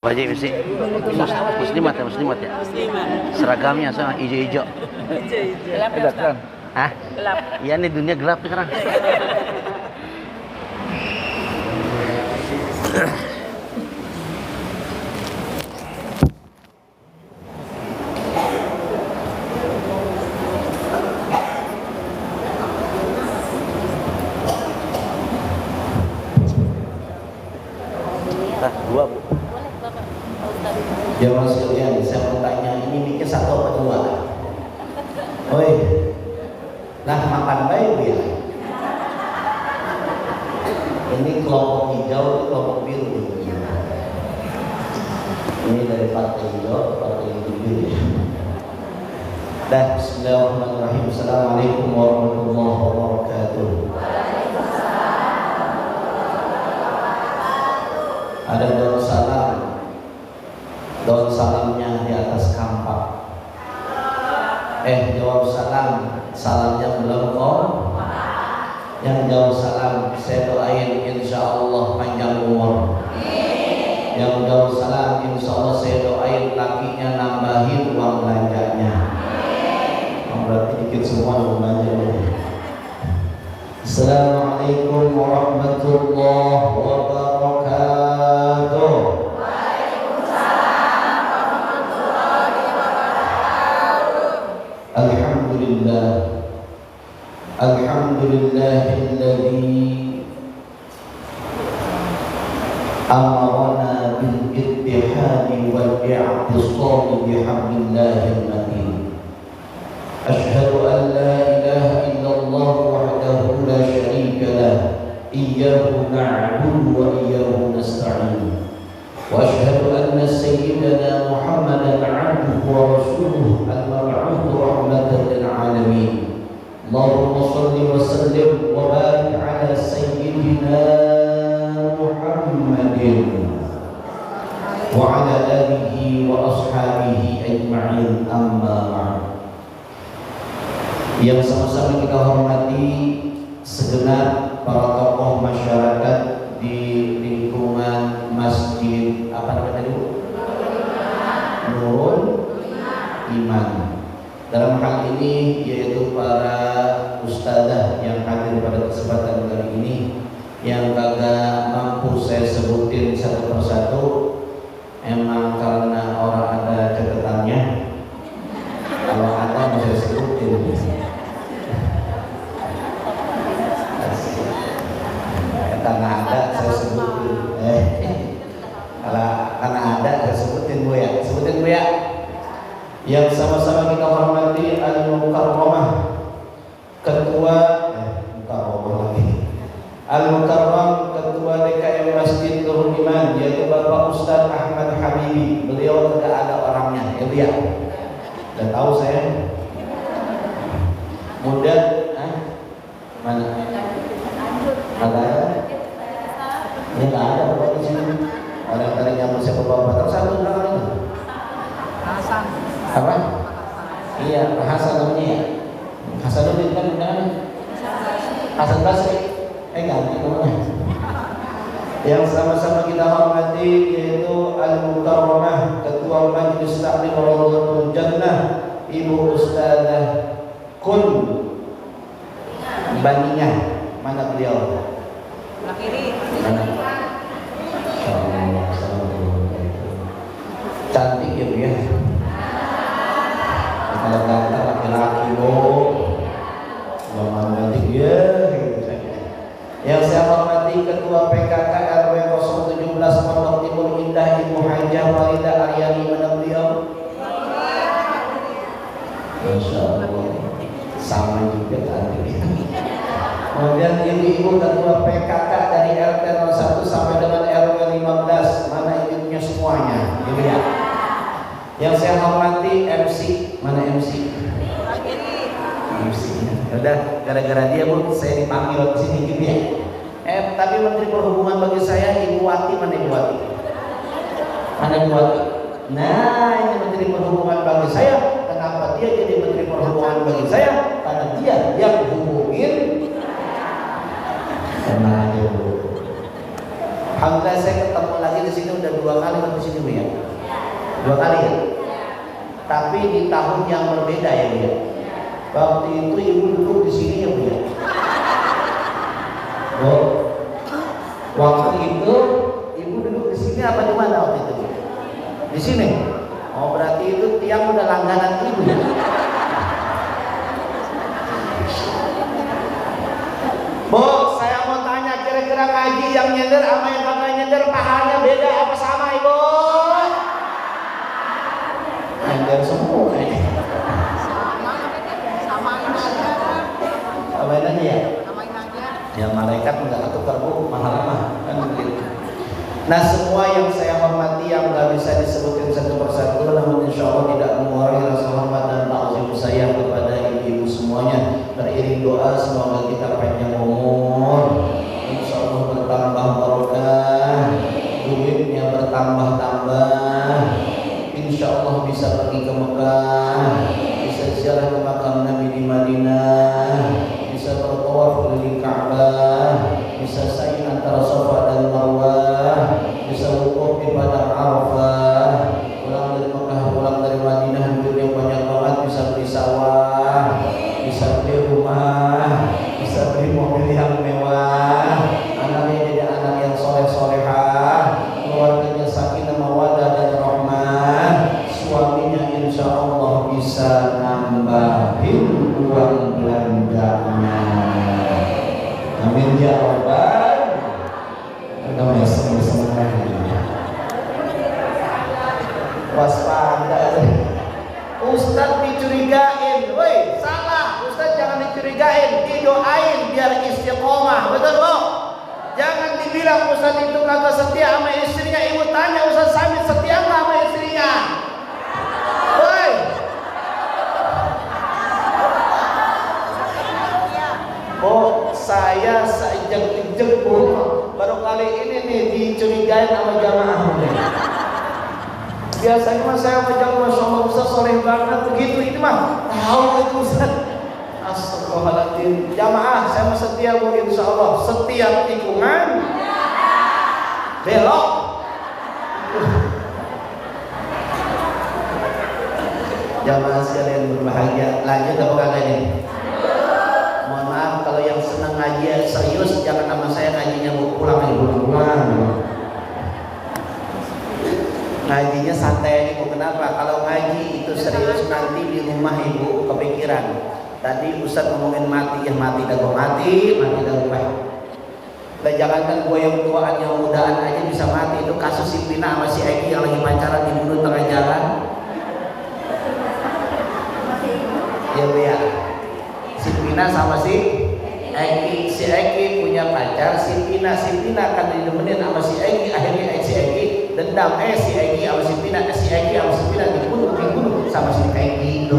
Wajib mesti muslimat ya, muslimat ya. Seragamnya sama hijau-hijau. Gelap ya, Ustaz? Hah? Gelap. Iya nih dunia gelap nih sekarang. Dua bu. Jamaah sekalian, saya mau tanya, ini mikir satu apa dua? Oi, nah makan baik bu ya. Ini kelompok hijau, kelompok biru. Ini dari partai hijau, partai biru. Dah, bismillahirrahmanirrahim. Assalamualaikum warahmatullahi wabarakatuh. Ada daun salam, daun salamnya di atas kampak. Jawab salam, salamnya belum kok. Yang jawab salam, saya doain insya Allah panjang umur. Yang jawab salam, insya Allah saya doain lakinya nambahin uang belanjanya. Berarti dikit semua uang belanja. Assalamualaikum warahmatullahi wabarakatuh. Waalaikumsalam warahmatullahi wabarakatuh. Alhamdulillah. Alhamdulillahilladzi amarna bil ittihadi wal i'tisami bihablillahil matin. Asyhadu an la ilaha illallah wahdahu la syarika lah, iyyahu na'budu wa iyyahu nasta'in. Wa asyhadu anna sayyidana Muhammadan 'abduhu wa rasuluhu al-mab'uts rahmatan lil 'alamin. Allahumma shalli wa sallim wa barik 'ala sayyidina Muhammadin wa 'ala alihi wa ashabihi ajma'in, amma ba'd. Yang sama-sama kita hormati segenap para tokoh masyarakat di lingkungan masjid apa namanya tadi Bu? Nurul Iman. Dalam hal ini yaitu para ustadzah yang hadir pada kesempatan kali ini, yang kagak mampu saya sebutin satu persatu, emang karena orang ada catatannya. Kalau ada bisa sebutin. Karena ada saya sebutin. Karena ada saya sebutin Bu ya. Sebutin Bu ya. Yang sama-sama kita hormati Al-Mukarramah, Ketua Mukarramah lagi. Al-Mukarram Ketua DKM Masjid Nurul Iman, yaitu Bapak Ustaz Ahmad Habibi. Beliau tidak ada orangnya, ya lihat. Udah tahu saya. Muda, mana? Ada? Ini nggak ada Bapak di sini. Orang tadi nyamuk siapa Bapak? Terus satu belakang itu. Hasan. Apa? Iya, Hasan namanya ya. Hasanuddin kan undangan. Hasan Basri. Ganti namanya. Yang sama-sama kita hormati yaitu Al-Mukarramah Ketua Majelis Taklim Rawdatul Jannah, Ibu Ustazah Kun Baninya. Mana beliau? Kiri. Mana? Cantik ya Bu ya. Kalau ganteng laki-laki Bu, jangan cantik ya. Yang saya hormati Ketua PKK RW 017 Pondok Timur Indah, Ibu Hajah Walida Aryani. Mana beliau? Masya Allah, sama juga tadi. Kemudian ibu-ibu Ketua PKK dari RT 01 sampai dengan RW 15. Mana ibunya semuanya? Ibu ya. Yang saya hormati MC. Mana MC? MC. Udah, gara-gara dia Bu, saya dipanggil ke sini gitu ya. Tapi Menteri Perhubungan bagi saya Ibu Wati. Mana Ibu Wati? Mana Ibu Wati? Nah, ini Menteri Perhubungan bagi saya. Kenapa dia jadi Menteri Perhubungan bagi saya? Karena dia yang hubungin. Tenang aja Bu. Alhamdulillah saya ketemu lagi di sini udah 2 kali di sini Bu ya. 2 kali ya? Tapi di tahun yang berbeda ya Bu ya. Waktu itu ibu duduk di sini ya Bu ya. Oh, waktu itu ibu duduk di sini apa di mana waktu itu? Di sini. Oh berarti itu tiang udah langganan ibu ya. Bu, saya mau tanya kira-kira ngaji yang nyender sama yang kagak nyender pahalanya beda apa sama ibu? Nyender semua ini. Samain aja. Samain aja ya? Samain aja. Ya malaikat nggak tukar Bu, mahal mah kan begitu. Nah semua yang saya hormati yang nggak bisa disebutin satu persatu, namun insya Allah tidak mengurangi rasa hormat dan ta'zim saya kepada ibu-ibu semuanya. Beriring doa semoga kita panjang umur, insya Allah bertambah barokah, duitnya bertambah-tambah, insya Allah bisa pergi ke Mekah, bisa ziarah ke makam Nabi di Madinah, bisa bertawaf keliling Ka'bah, bisa sa'i antara Safa dan Marwah, bisa wukuf di padang Arafah, pulang dari Mekah, pulang dari Madinah, duit yang banyak banget, bisa beli sawah, bisa beli rumah, bisa beli mobil yang mewah, anaknya jadi anak yang soleh-solehah, keluarganya sakinah mawaddah dan rahmah, suaminya insya Allah bisa nambahin uang belanjanya. Amin ya Rabbal. Kita mesem-mesem lagi. Waspada. Ustadz dicurigain, woi salah. Ustadz jangan dicurigain, didoain biar istiqomah, betul Bu? Jangan dibilang Ustadz itu kagak setia sama istrinya. Ibu tanya Ustadz Samit setia nggak sama istrinya? Woi. Oh, saya sejak baru kali ini nih dicurigain sama jamaah. Biasanya mah saya macam Masya Allah Ustaz soleh banget begitu, ini mah tahu itu Ustaz. Astagfirullahaladzim. Jamaah saya mah setia Bu, insya Allah setiap tikungan belok. Jamaah sekalian berbahagia. Lanjut apa kata ini? Mohon maaf kalau yang senang ngaji serius jangan nama saya ngajinya mau pulang ngajinya santai Ibu. Kenapa? Kalau ngaji itu serius nanti di rumah Ibu kepikiran. Tadi Ustaz ngomongin mati, ya mati dah gua mati dah gua. Dan jangankan gua yang tuaan yang mudaan aja bisa mati. Itu kasus si Pina sama si Eki yang lagi pacaran dibunuh tengah jalan. Ya Bu ya. Si Pina sama si Eki punya pacar, si Pina kan didemenin sama si Eki, akhirnya si Eki dendam, si Eki sama si Pina dibunuh sama si Eki itu.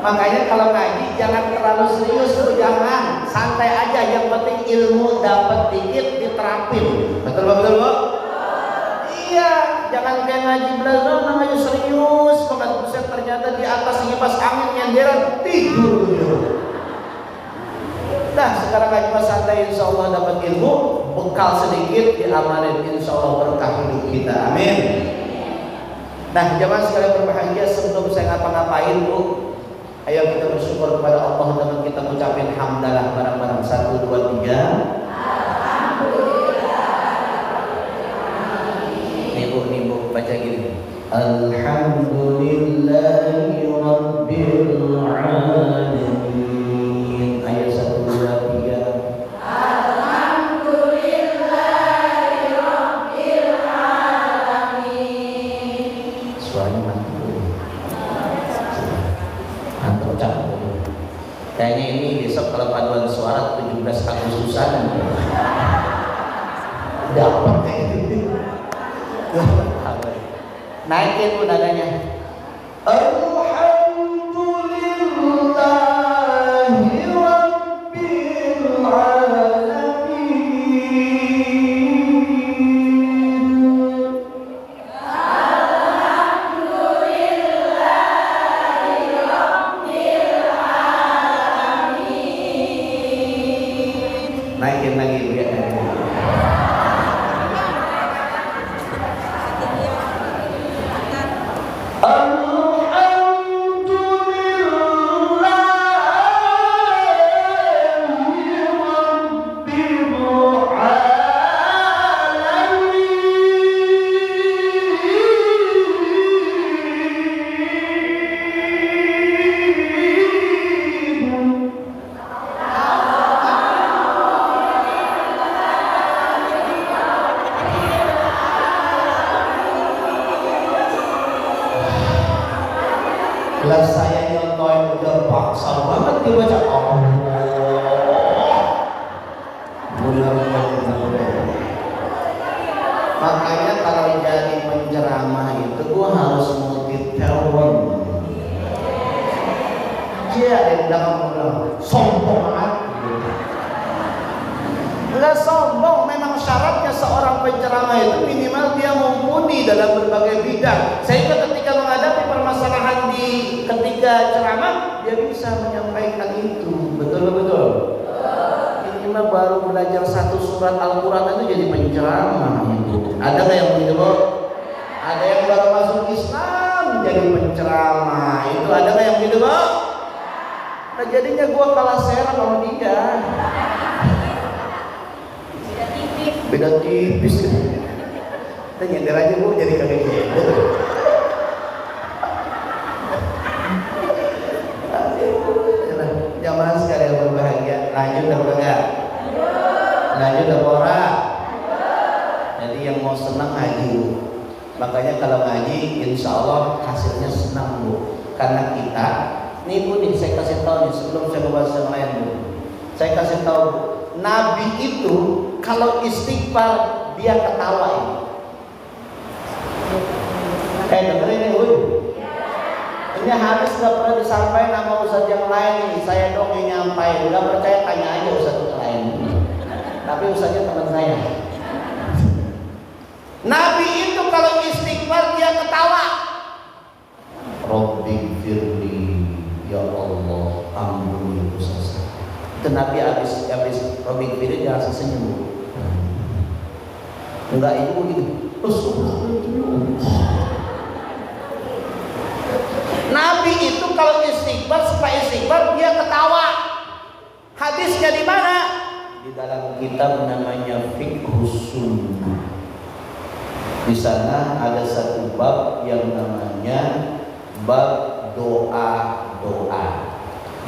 Makanya kalau ngaji jangan terlalu serius tuh, jangan santai aja, yang penting ilmu dapat dikit diterapin. Betul Bu? Iya, jangan kayak ngaji belajar namanya serius banget. Buset, ternyata di atas ngipas angin nyenderan tidur. Nah, sekarang ngaji pas santai, insya Allah dapat ilmu, bekal sedikit diamalin, insya Allah berkah hidup kita. Amin. Nah, jamaah sekalian berbahagia, sebelum saya ngapa-ngapain Bu, ayo kita bersyukur kepada Allah dengan kita mengucapkan hamdalah bareng-bareng 1, 2, 3. Nih Bu baca gini. Alhamdulillahi Rabbil Alamin. Ayat 1, 2, 3. Alhamdulillahi Rabbil Alamin. Suaranya mantap. Mantap campur. Kayaknya ini besok kalau paduan suara 17 Agustusan dapat kayak gitu. Naikin Bu nadanya. Alhamdulillahi Rabbil Alamin. Alhamdulillahi Rabbil Alamin. Naikin lagi Bu ya. Lah saya nyontohin udah paksa banget dibaca Allah. Benar-benar. Makanya kalau jadi penceramah itu gua harus multi talent. Dia yang bilang sombong amat. Enggak sombong, memang syaratnya seorang penceramah itu minimal dia mumpuni dalam berbagai bidang. Sehingga ketika menghadapi permasalahan di ketika ceramah dia bisa menyampaikan itu. Betul. Ini mah baru belajar satu surat Al-Quran itu jadi penceramah itu. Ada nggak yang begitu? Ada yang baru masuk Islam jadi penceramah itu. Ada nggak yang begitu? Nah jadinya gua kalah serang sama dia. Beda tipis kan. Kita nyender aja Bu jadi kagak nyender. Jamaah sekalian berbahagia. Lanjut apa enggak? Lanjut apa ora? Jadi yang mau senang ngaji Bu. Makanya kalau ngaji insya Allah hasilnya senang Bu. Karena kita nih Bu nih saya kasih tahu nih sebelum saya membahas yang lain Bu. Saya kasih tahu Bu, Nabi itu kalau istighfar dia ketawa ini. Dengerin nih Bu. Ini hadis gak pernah disampaikan sama ustaz yang lain ini. Saya dong yang nyampaikan. Gak percaya tanya aja ustaz yang lain. Tapi ustaznya teman saya. Nabi itu kalau istighfar dia ketawa. Rabbi firli ya Allah ampuni dosa. Itu Nabi habis Rabbi firli dia langsung senyum. Enggak itu gitu. Nabi itu kalau istighfar supaya istighfar dia ketawa. Hadisnya di mana? Di dalam kitab namanya Fiqhus Sunnah. Di sana ada satu bab yang namanya bab doa-doa.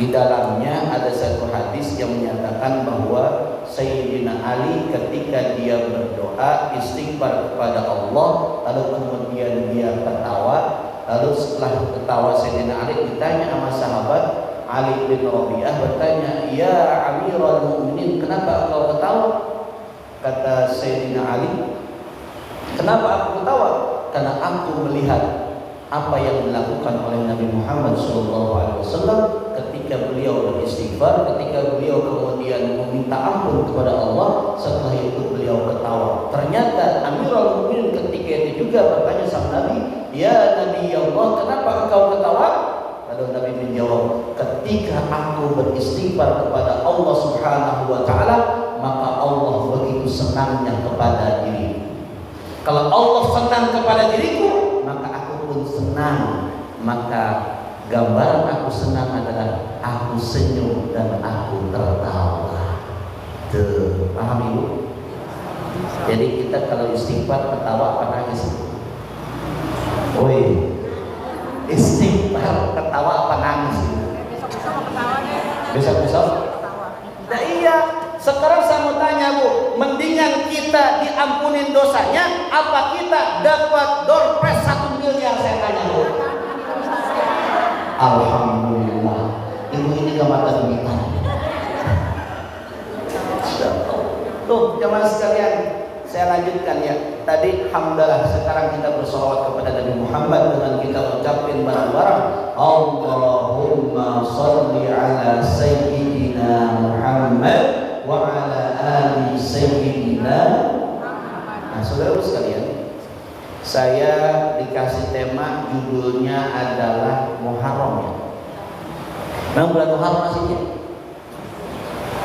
Di dalamnya ada satu hadis yang menyatakan bahwa Sayyidina Ali ketika dia berdoa istighfar kepada Allah, lalu kemudian dia ketawa. Lalu setelah ketawa Sayyidina Ali ditanya sama sahabat Ali bin Rabi'ah bertanya, "Ya Amirul Mukminin, kenapa engkau ketawa?" Kata Sayyidina Ali, "Kenapa aku ketawa? Karena aku melihat apa yang dilakukan oleh Nabi Muhammad SAW ketika beliau beristighfar, ketika beliau kemudian meminta ampun kepada Allah, setelah itu beliau ketawa." Ternyata Amirul Mukminin ketika itu juga bertanya sama Nabi, "Ya Nabi Allah, kenapa engkau ketawa?" Lalu Nabi menjawab, "Ketika aku beristighfar kepada Allah Subhanahu wa taala, maka Allah begitu senangnya kepada diriku. Kalau Allah senang kepada diriku, maka aku pun senang. Maka gambaran aku senang adalah aku senyum dan aku tertawa." Tuh, paham Ibu? Jadi kita kalau istighfar ketawa apa nangis? Woi, istighfar ketawa apa nangis? Besok-besok? Nah iya, sekarang saya mau tanya Bu, mendingan kita diampunin dosanya, apa kita dapat door prize 1 miliar? Saya tanya Bu. Alhamdulillah, Ibu ini gak mata duitan. Tuh, jamaah sekalian, saya lanjutkan ya. Tadi hamdalah, sekarang kita bersolawat kepada Nabi Muhammad dengan kita ucapin bareng-bareng Allahumma sholli ala sayyidina Muhammad wa ala ali sayyidina. Nah, saudara sekalian, saya dikasih tema judulnya adalah Muharram ya. Memang bulan Muharram masihnya?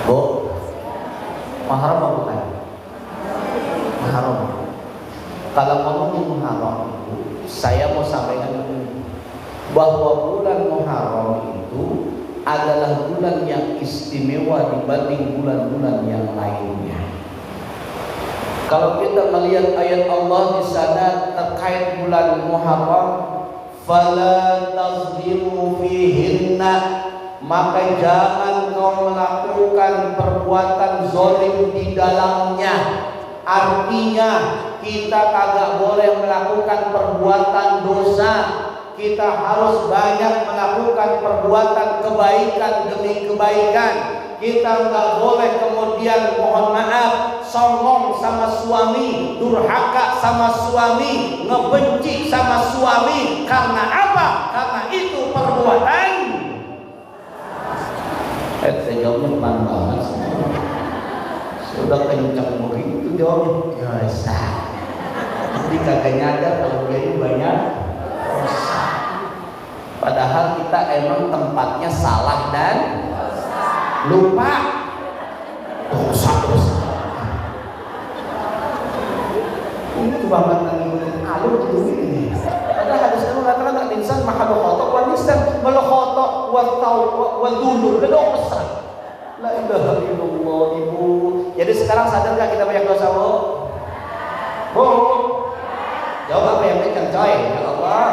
Bu, Muharram apa bukan? Muharram. Kalau ngomongin Muharram itu, saya mau sampaikan bahwa bulan Muharram itu adalah bulan yang istimewa dibanding bulan-bulan yang lainnya. Kalau kita melihat ayat Allah di sana terkait bulan Muharram, fala tazlimu fihinna, maka jangan kau melakukan perbuatan zalim di dalamnya. Artinya kita kagak boleh melakukan perbuatan dosa. Kita harus banyak melakukan perbuatan kebaikan demi kebaikan. Kita nggak boleh kemudian mohon maaf songong sama suami, durhaka sama suami, ngebenci sama suami. Karena apa? Karena itu perbuatan. Saya jawabnya pelan banget. Sudah kencang begitu jawabnya. Ya sah. Jadi kagak nyadar kalau dia ini banyak dosa. Padahal kita emang tempatnya salah dan lupa. Dosa. Ini kebangan lagi alur dulu ini. Padahal hadis itu mengatakan insan maha khotok wa nisan wal khotok wa taw wa dulur. Kedua besar. La ilaha illallah ibu. Jadi sekarang sadar gak kita banyak dosa, Bu? Bu. Jawab apa yang baik coy. Ya Allah.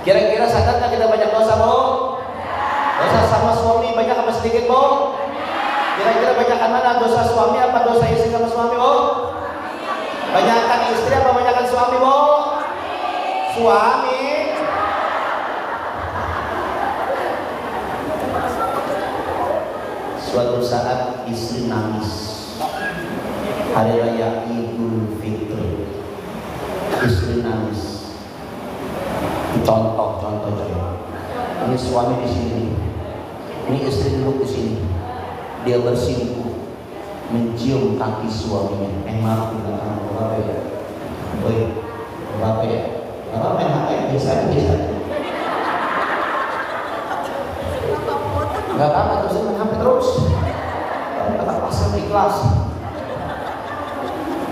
Kira-kira sadar gak kita banyak dosa, Bu? Dosa sama suami banyak apa sedikit, Bu? Kira-kira banyakan mana dosa suami apa dosa istri sama suami, Bu? Banyakan istri apa banyakan suami, Bu? Suami. Suatu saat istri nangis hari raya Idul Fitri. Istri nangis. Contoh coy. Ini suami di sini. Ini istri duduk di sini. Dia bersimpuh mencium kaki suaminya. Maaf bilang berapa ya? Boy, berapa ya? Berapa main HP? Biasa. Gak apa-apa terus main HP terus. Enggak pasal ikhlas.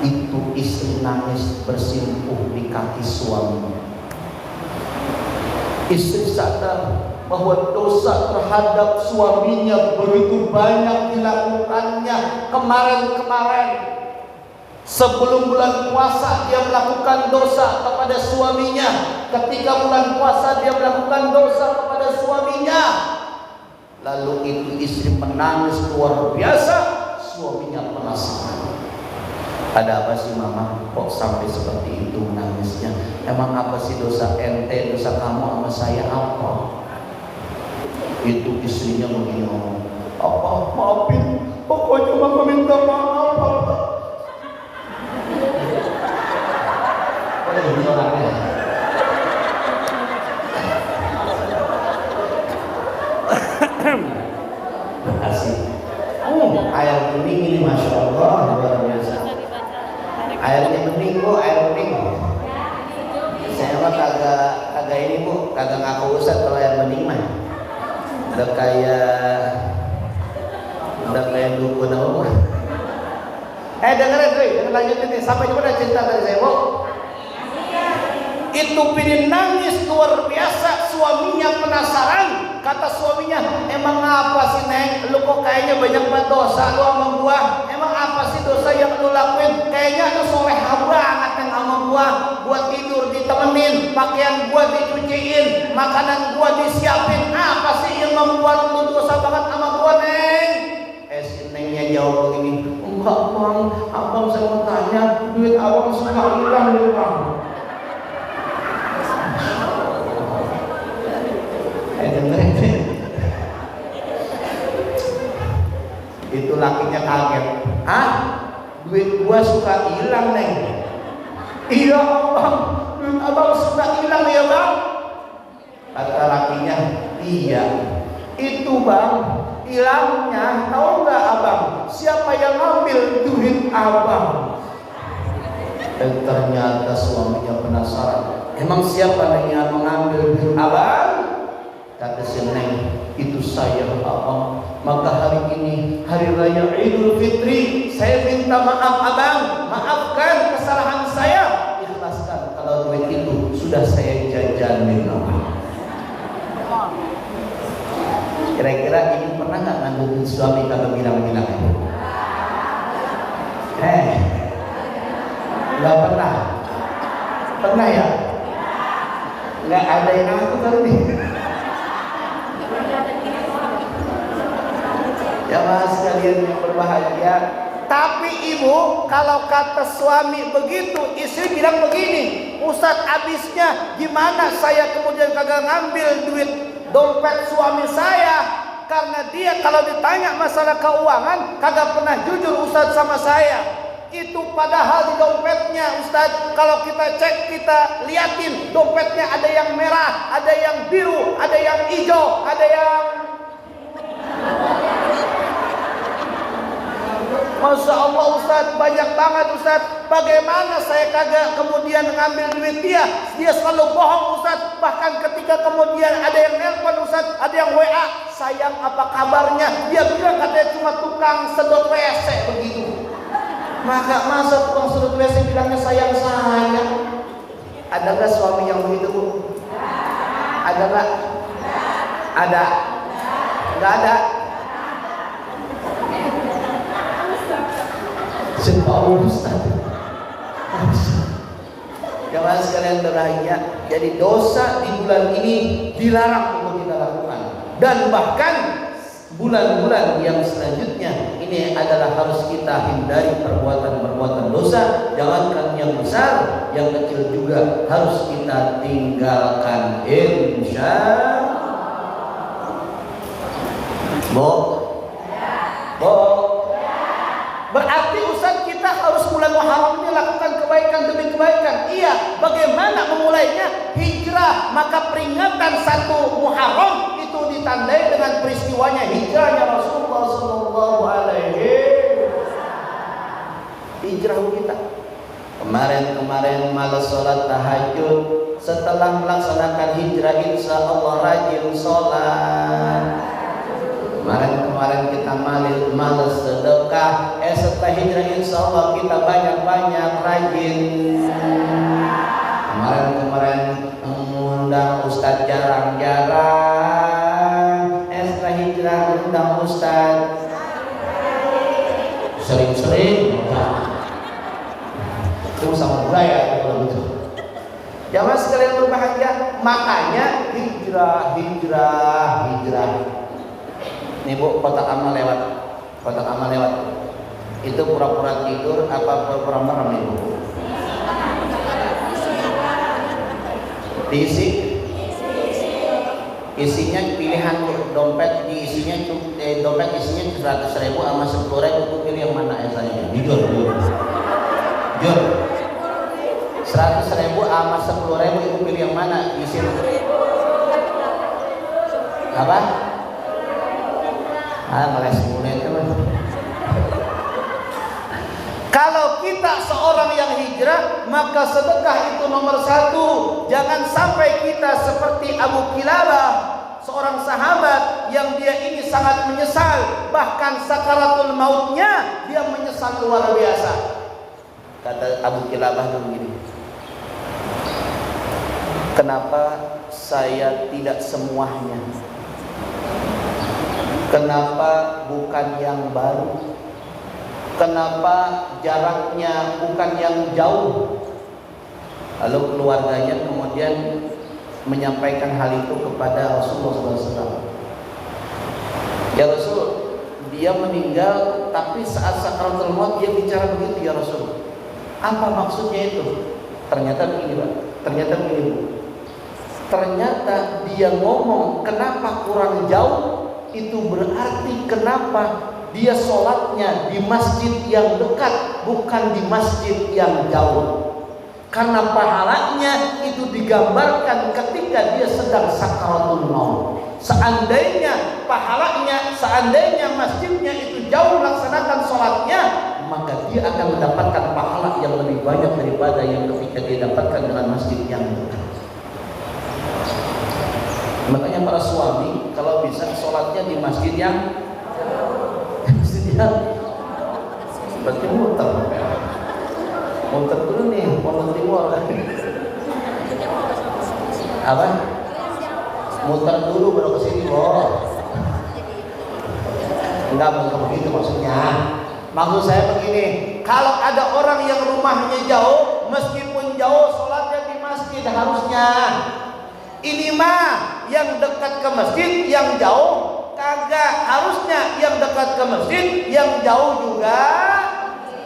Itu istri nangis bersimpuh di kaki suaminya. Istri sadar bahwa dosa terhadap suaminya begitu banyak dilakukannya. Kemarin sebelum bulan puasa dia melakukan dosa kepada suaminya. Ketika bulan puasa dia melakukan dosa kepada suaminya. Lalu itu istri menangis luar biasa. Suaminya penasaran. Ada apa sih mama? Kok sampai seperti itu menangisnya? Emang apa sih dosa ente, dosa kamu sama saya apa? Itu istrinya begini ngomong. Apa? Maafin. Pokoknya mama minta maaf. Boleh ini orangnya. Terima kasih. Air bening ini masya Allah luar biasa. Airnya bening Bu, air bening. Saya mah kagak ini Bu, kagak ngaku ustad kalau air bening mah. Udah kayak dukun apa Bu? Dengerin lanjutin nih sampai kepada cerita tadi saya Bu. Itu pilih nangis luar biasa, suaminya penasaran. Kata suaminya, emang apa sih Neng? Lu kok kayaknya banyak banget dosa lu sama gua. Emang apa sih dosa yang lu lakuin? Kayaknya lu solehah banget Neng sama gua. Gua tidur ditemenin, pakaian gua dicuciin, makanan gua disiapin. Apa sih yang membuat lu dosa banget sama gua Neng? Si Nengnya jawab begini, enggak Bang, abang saya mau tanya, duit abang suka hilang dulu Bang. Itu lakinya kaget. Duit gua suka hilang Neng. Iya Bang, duit abang suka hilang ya Bang. Kata lakinya, iya. Itu Bang, hilangnya tahu nggak Abang? Siapa yang ngambil duit Abang? Dan ternyata suaminya penasaran. Emang siapa yang mengambil duit Abang? Kata si Neng, itu saya apa? Maka hari ini hari raya Idul Fitri, saya minta maaf abang, maafkan kesalahan saya, ikhlaskan kalau duit itu sudah saya jajanin abang. Kira-kira ini pernah nggak nganggupin suami kalau bilang-bilang itu? Nggak pernah. Pernah ya? Nggak ada yang aku kali ini. Ya mas sekalian yang berbahagia. Tapi ibu, kalau kata suami begitu, istri bilang begini, Ustadz abisnya gimana saya kemudian kagak ngambil duit dompet suami saya, karena dia kalau ditanya masalah keuangan kagak pernah jujur Ustadz sama saya. Itu padahal di dompetnya Ustadz, kalau kita cek, kita liatin dompetnya ada yang merah, ada yang biru, ada yang hijau, ada yang Masya Allah Ustadz, banyak banget Ustadz. Bagaimana saya kagak kemudian ngambil duit dia? Dia selalu bohong Ustadz. Bahkan ketika kemudian ada yang nelpon Ustadz, ada yang WA, sayang apa kabarnya? Dia bilang katanya cuma tukang sedot WC begitu. Maka masa tukang sedot WC bilangnya sayang sayang? Ada nggak suami yang begitu bu? Ada nggak? Ada? Nggak ada? Sebab Ustaz. Jemaah sekalian berbahagia, jadi dosa di bulan ini dilarang untuk kita lakukan, dan bahkan bulan-bulan yang selanjutnya ini adalah harus kita hindari perbuatan-perbuatan dosa. Jangankan yang besar, yang kecil juga harus kita tinggalkan, insya Allah. Berarti Ustaz kita harus mulai Muharram ini lakukan kebaikan demi kebaikan. Iya, bagaimana memulainya? Hijrah. Maka peringatan 1 Muharram itu ditandai dengan peristiwanya hijrahnya Rasulullah sallallahu alaihi wasallam. Hijrah kita. Kemarin malas sholat tahajud. Setelah melaksanakan hijrah insya Allah rajin sholat. Kemarin kita malas sedekah. Setelah hijrah insya Allah kita banyak-banyak rajin. Kemarin undang Ustadz jarang-jarang. Setelah hijrah undang Ustadz sering-sering. Itu sama budaya kalau begitu. Jamaah sekalian berbahagia, makanya hijrah. Nih bu, kotak amal lewat. Itu pura-pura tidur apa pura-pura merem nih bu? Diisi? Isinya pilihan dompet, dompet isinya 100.000 sama 10.000, itu pilih yang mana saya? Jujur. 100.000 sama 10.000 itu pilih yang mana? Isi apa? Ngeles mulai teman. Kalau kita seorang yang hijrah, maka sedekah itu nomor 1. Jangan sampai kita seperti Abu Kilabah, seorang sahabat yang dia ini sangat menyesal, bahkan sakaratul mautnya dia menyesal luar biasa. Kata Abu Kilabah begini, kenapa saya tidak semuanya? Kenapa bukan yang baru? Kenapa jaraknya bukan yang jauh? Lalu keluarganya kemudian menyampaikan hal itu kepada Rasulullah SAW. Ya Rasul, dia meninggal tapi saat sakaratul maut dia bicara begitu ya Rasul. Apa maksudnya itu? Ternyata begini Pak. Ternyata dia ngomong kenapa kurang jauh, itu berarti kenapa dia sholatnya di masjid yang dekat, bukan di masjid yang jauh. Karena pahalanya itu digambarkan ketika dia sedang sakaratul maut. Seandainya pahalanya, seandainya masjidnya itu jauh melaksanakan sholatnya, maka dia akan mendapatkan pahala yang lebih banyak daripada yang ketika dia dapatkan dengan masjid yang dekat. Makanya para suami kalau bisa sholatnya di masjid yang berarti muter dulu nih, Pondok Timur. Apa? Muter dulu baru ke sini, enggak bukan begitu maksudnya. Maksud saya begini, kalau ada orang yang rumahnya jauh, meskipun jauh sholatnya di masjid harusnya. Ini mah yang dekat ke masjid, yang jauh kagak. Harusnya yang dekat ke masjid, yang jauh juga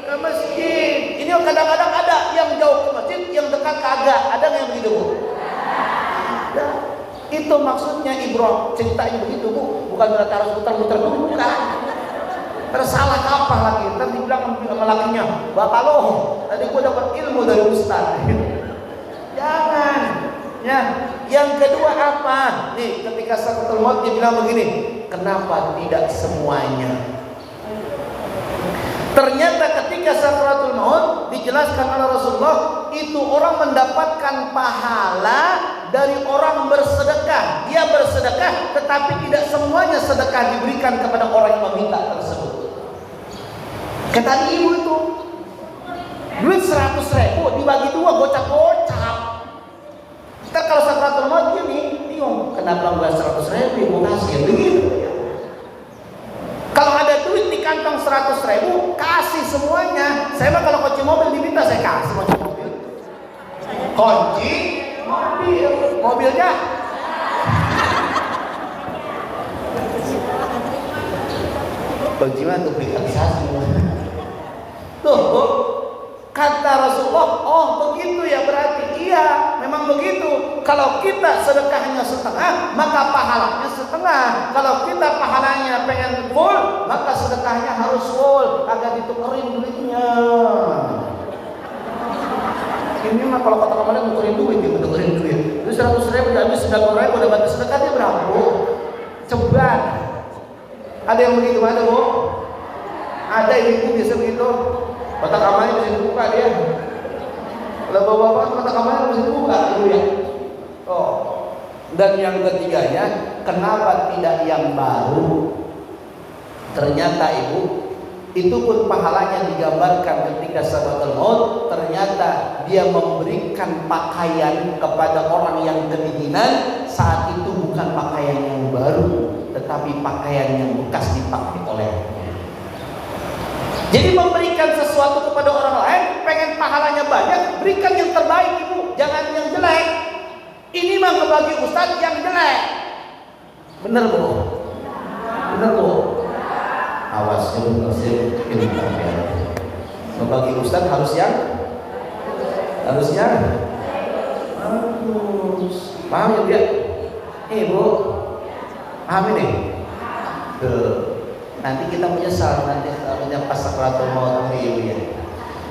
ke masjid. Ini kadang-kadang ada yang jauh ke masjid, yang dekat kagak. Ada nggak yang begitu, Bu? Ada. Itu maksudnya Ibrahim ceritanya begitu, Bu. Bukan berarti harus muter-muter dulu, bukan. Tersalah apa lagi? Ntar dibilang sama lakinya, bapak lo, tadi gua dapat ilmu dari ustaz. Jangan. Ya. Yang kedua apa? Nih, ketika Sakratul Maut dia bilang begini, kenapa tidak semuanya? Ternyata ketika Sakratul Maut dijelaskan oleh Rasulullah, itu orang mendapatkan pahala dari orang bersedekah. Dia bersedekah, tetapi tidak semuanya sedekah diberikan kepada orang yang meminta tersebut. Kata ibu itu, duit 100.000 dibagi dua, gocap-gocap. Ntar kalau Sakratul Maut gini, bingung, kenapa gua 100.000 mau kasih begitu ya. Kalau ada duit di kantong 100.000, kasih semuanya. Saya mah kalau kunci mobil diminta saya kasih kunci mobil. Kunci mobilnya. Kunci mah untuk legalisasi. Tuh, Bu. Kata Rasulullah, oh begitu ya, berarti iya, memang begitu. Kalau kita sedekahnya setengah, maka pahalanya setengah. Kalau kita pahalanya pengen full, maka sedekahnya harus full, agak ditukerin duitnya. Ini mah kalau kata kemarin tukerin duit, dia tukerin duit. Itu 100.000 udah habis, 90.000 udah batas sedekahnya berapa, Bu? Ceban. Ada yang begitu, ada, Bu? Ada ibu biasa begitu. Mata kamarnya bisa dibuka dia. Kalau bapak-bapak mata kamarnya bisa dibuka dulu ya. Oh. Dan yang ketiganya, kenapa tidak yang baru? Ternyata Ibu, itu pun pahalanya digambarkan ketika Sakratul Maut. Ternyata dia memberikan pakaian kepada orang yang kedinginan. Saat itu bukan pakaian yang baru, tetapi pakaian yang bekas dipakai olehnya. Jadi memberikan sesuatu kepada orang lain, pengen pahalanya banyak, berikan yang terbaik, Ibu, jangan yang jelek. Ini mah ngebagi ustaz yang jelek. Bener, Bu? Bener, Bu? Awas, ini ngebagi ustaz harusnya paham ya, dia? Bu, paham ini? Tuh. Nanti kita menyesal nanti pas Sakratul Maut ya.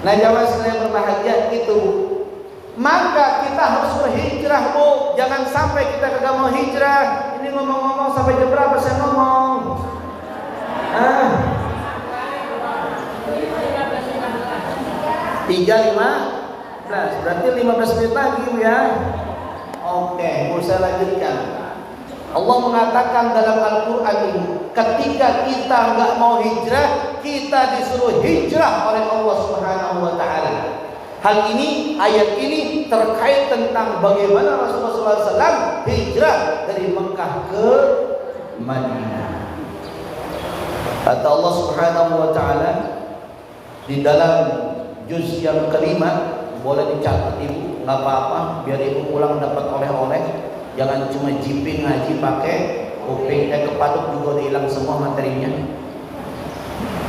Nah, jamaah sekalian berbahagia itu, Bu. Maka kita harus berhijrah, Bu. Jangan sampai kita kagak mau hijrah. Ini ngomong-ngomong sampai jam berapa saya ngomong? 3:15. Berarti 15 menit lagi, Bu ya. Oke, mau saya lanjutkan. Allah mengatakan dalam Al-Quran ini, ketika kita nggak mau hijrah, kita disuruh hijrah oleh Allah Subhanahu wa Ta'ala. Hal ini, ayat ini terkait tentang bagaimana Rasulullah SAW hijrah dari Mekah ke Madinah. Kata Allah Subhanahu wa Ta'ala di dalam juz yang kelima, boleh dicatat Ibu, nggak apa-apa, biar Ibu pulang dapat oleh-oleh. Jangan cuma jiping ngaji pakai kuping, kepaduk juga hilang semua materinya.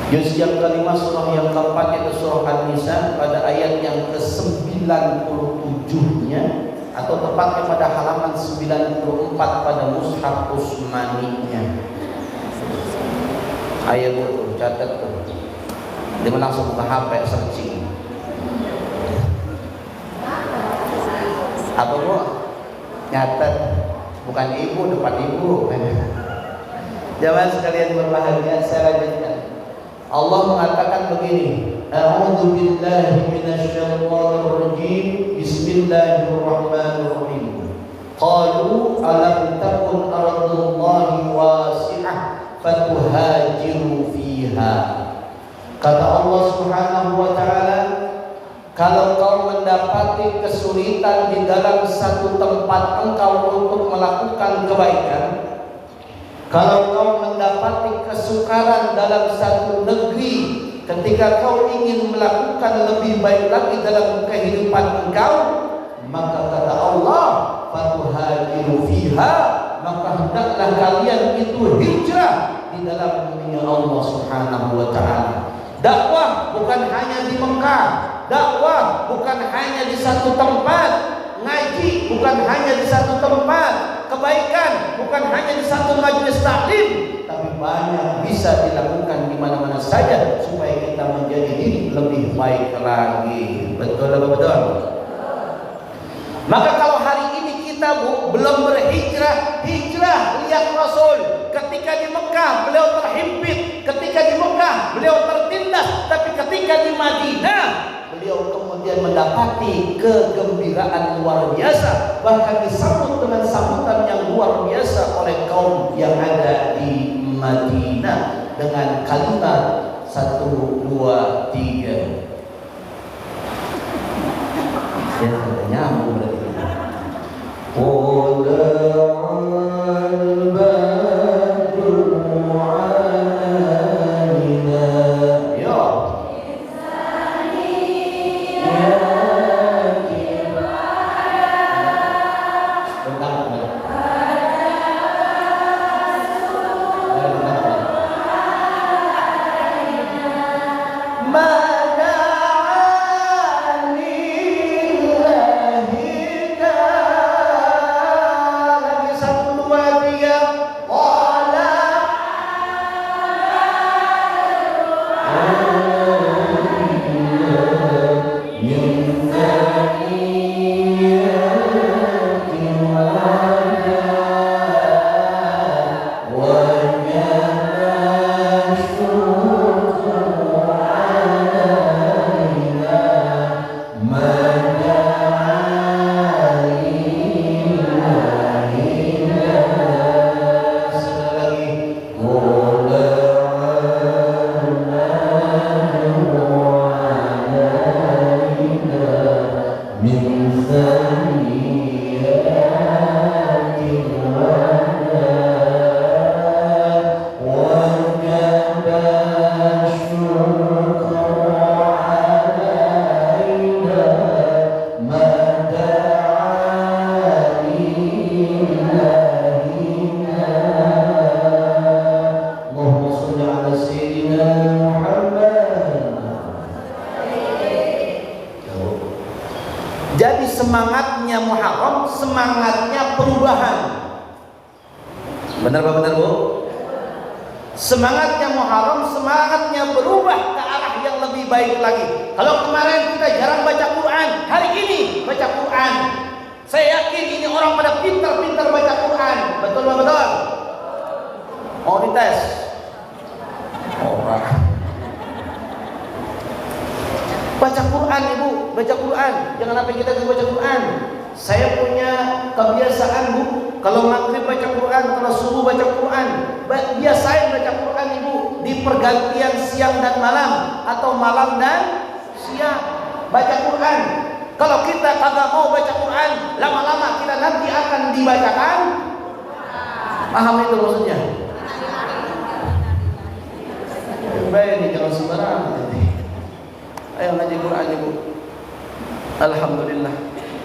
Juz yang kelima surah yang keempat yaitu surah An-Nisa pada ayat yang ke-97-nya, atau tepatnya pada halaman 94 pada mushaf Utsmaninya. Ayat itu catat tuh. Dia langsung buka HP searching. Apa, Bu? Nyatet, bukan ibu depan ibu. Jamaah sekalian berbahagia, saya lanjutkan. Allah mengatakan begini, A'udzu billahi minasyaitonir rajim. Bismillahirrahmanirrahim. Qalu alam takun ardullahi wasi'ah fatuhajiru fiha. Kata Allah Subhanahu wa taala, kalau kau mendapati kesulitan di dalam satu tempat engkau untuk melakukan kebaikan, kalau kau mendapati kesukaran dalam satu negeri ketika kau ingin melakukan lebih baik lagi dalam kehidupan engkau, maka kata Allah, fatuhajiru fiha, maka hendaklah kalian itu hijrah di dalam dunia Allah Subhanahu wa taala. Dakwah bukan hanya di Mekah, dakwah bukan hanya di satu tempat, ngaji bukan hanya di satu tempat, kebaikan bukan hanya di satu majelis taklim, tapi banyak bisa dilakukan di mana-mana saja supaya kita menjadi lebih baik lagi. Betul atau betul? Maka kalau hari ini kita belum berhijrah, hijrah lihat Rasul. Ketika di Mekah beliau terhimpit, ketika di Mekah beliau tertindas, tapi ketika di Madinah beliau kemudian mendapati kegembiraan luar biasa, bahkan disambut dengan sambutan yang luar biasa oleh kaum yang ada di Madinah dengan kalimat 1, 2, 3. Ya, nyambung berarti. Jadi semangatnya Muharram, semangatnya perubahan. Benar benar Bu? Semangatnya Muharram, semangatnya berubah ke arah yang lebih baik lagi. Kalau kemarin kita jarang baca Quran, hari ini baca Quran. Saya yakin ini orang pada pintar-pintar baca Quran. Betul betul? Mau dites? Orang. Baca Quran Ibu, baca Quran. Jangan sampai kita tidak baca Quran. Saya punya kebiasaan Bu, kalau maghrib baca Quran, kalau subuh baca Quran. Biasain baca Quran Ibu di pergantian siang dan malam atau malam dan siang. Baca Quran. Kalau kita kagak mau baca Quran, lama-lama kita nanti akan dibacakan. Paham itu maksudnya? Baik, ini jangan sembarangan. Ayo ngaji Quran Ibu. Alhamdulillah.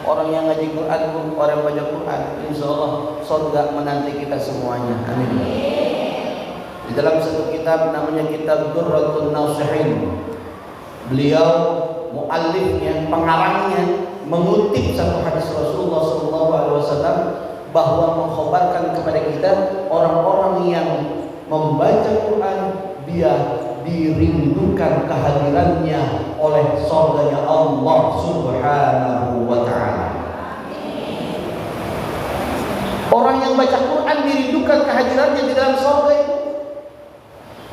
Orang yang ngaji Quran, orang yang baca Quran, insya Allah surga menanti kita semuanya. Amin. Di dalam satu kitab namanya Kitab Durratun Nasihin, beliau muallifnya, pengarangnya mengutip satu hadis Rasulullah SAW bahwa mengkhabarkan kepada kita orang-orang yang membaca Quran dia dirindukan kehadirannya oleh surganya Allah Subhanahu wa ta'ala. Orang yang baca Quran dirindukan kehadirannya di dalam surga itu.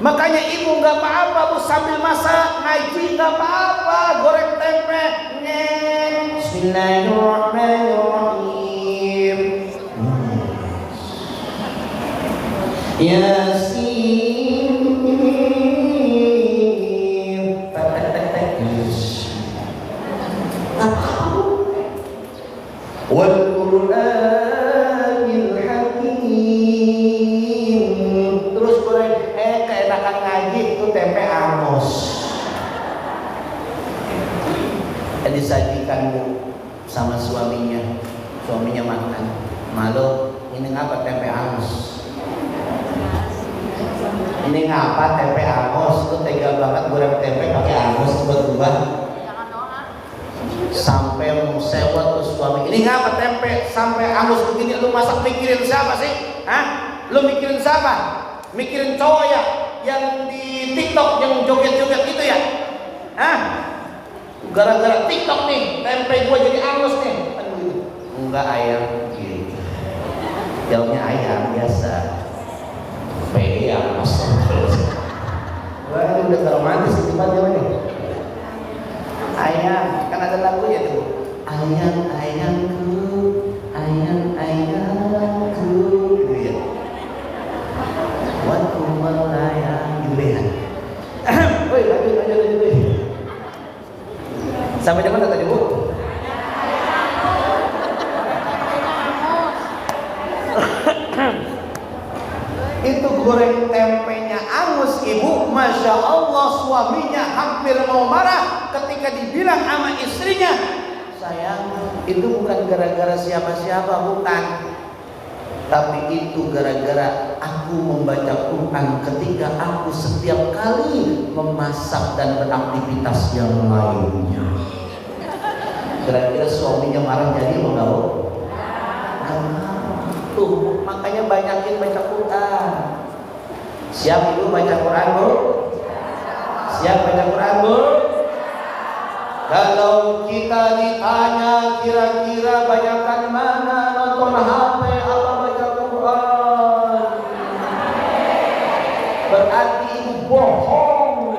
Makanya ibu nggak apa-apa Bu, sambil masak ngaji nggak apa-apa, goreng tempe, Bismillahirrahmanirrahim. Yasin. Wal Qur'anil Hakim. Terus Quran, keenakan ngaji itu tempe Amos. Disajikan Bu sama suaminya makan. Malu, ini ngapa tempe Amos? Ini ngapa tempe Amos? Itu tega banget goreng tempe pakai Amos tiba-tiba. Sampai mau sewa tuh suami. Ini ngapa tempe sampai Amos begini? Lu masak mikirin siapa sih? Hah? Lu mikirin siapa? Mikirin cowok ya yang di TikTok yang joget-joget gitu ya? Hah? Gara-gara TikTok nih, tempe gua jadi angus nih. Aduh, enggak ayam gitu. Jawabnya ayam biasa. Pede angus. Wah, ini udah romantis di tempat nih. Ayam, kan ada lagunya tuh. Ayam, ayamku, ayam, ayamku. Gitu ya. Waktu melayang, gitu ya. Woi, lanjut. Sampai di mana tadi Bu? Itu goreng tempenya angus Ibu. Masya Allah, suaminya hampir mau marah ketika dibilang sama istrinya, sayang, itu bukan gara-gara siapa-siapa, bukan. Tapi itu gara-gara aku membaca Quran ketika aku setiap kali memasak dan beraktivitas yang lainnya. Kira-kira suaminya marah jadi mau nggak? Tuh, makanya banyakin baca Quran. Siap Ibu baca Quran Bu? Siap baca Quran Bu? Kalau kita ditanya kira-kira banyakkan mana nonton HP apa baca Quran, berarti Ibu bohong.